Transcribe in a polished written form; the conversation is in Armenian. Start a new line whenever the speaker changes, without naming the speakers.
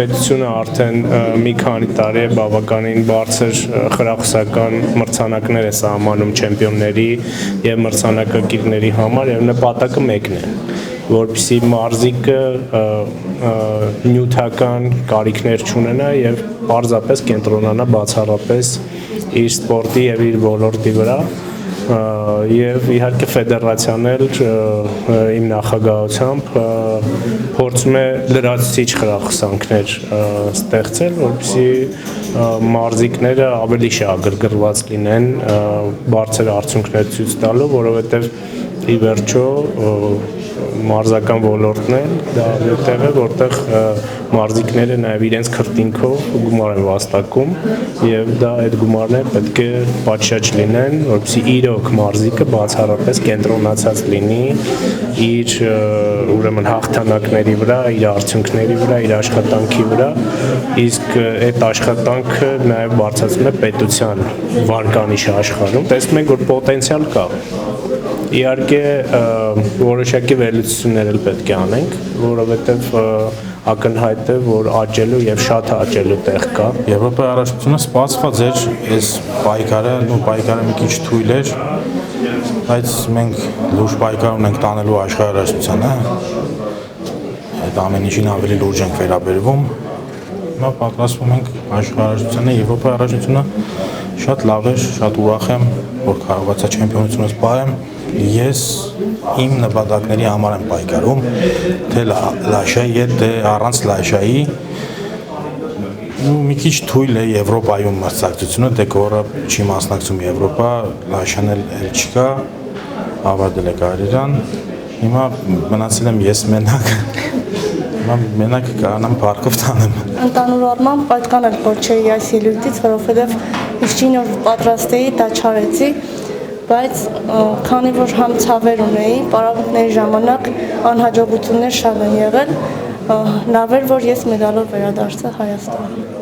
պետությունը արդեն մի քանի տարի է բավականին բարձր խրախուսական մրցանակներ է սահմանում չեմպիոնների եւ մրցանակակիրների համար եւ նպատակը մեկն է, որպեսզի մարզիկը նյութական կարիքներ չունենա եւ պարզապես կենտրոնանա բացառապես իր սպորտի եւ իր ոլորտի վրա եւ իհարկե ֆեդերացիան էլ իմ նախագահությամբ փորձում է լրացուցիչ խրախուսանքներ ստեղծել, որպեսզի մարզիկները ավելի շահագրգռված լինեն բարձր արդյունքներ ցույց տալու, որովհետեւ ի վերջո մարզական ոլորտն է դա այդտեղ է, որտեղ մարզիկները նաև իրենց քրտինքով գումար են վաստակում եւ դա այդ գումարները պետք է պատշաճ լինեն, որպեսզի իրոք մարզիկը բացառապես կենտրոնացած լինի իր ուրեմն հաղթանակների վրա, իր արդյունքների վրա, իր աշխատանքի վրա, իսկ այդ աշխատանքը նաև բարձրացնում է պետության վարկանիշը աշխարհում։ Տեսնում ենք, որ պոտենցիալ կա։ Իհարկե որոշակի վերլուծություններ էլ պետք է անենք, որովհետև ակնհայտ է, որ աճելու եւ շատ աճելու տեղ կա։
Եվրոպայի առաջնությունը սպասված էր այս պայքարը մի քիչ թույլ էր, բայց մենք լուրջ պայքար ունենք տանելու աշխարհի առաջնությանը։ Այդ ամեն ինչին ավելի լուրջ ենք վերաբերվում։ Հիմա պատրաստվում ենք աշխարհի առաջնությանը, Եվրոպայի առաջնությունը շատ լավ էր, շատ ուրախ եմ, որ կարողացա չեմպիոնությունս պահեմ։ Ես իմ նպատակների համար եմ պայքարում, թե Լաշայի, թե առանց Լաշայի։ Մի քիչ թույլ է Եվրոպայում մրցակցությունը, դե որը չի մասնակցում Եվրոպա, Լաշան էլ չկա, ավարտել է կարիերան։ Հիմա մնացել եմ ես մենակ։ Հիմա մենակ կարողանամ փառքով տանեմ։
Ընդհանուր առմամբ պատկան էլ որ չէի այս ելույթից, որովհետև ինչին որ պատրաստ էի, դա չարեցի, բայց քանի որ համ ցավեր ունեի, պարապմունքների ժամանակ անհաջողություններ շատ են եղել, լավ էր որ ես մեդալով վերադարձա Հայաստան։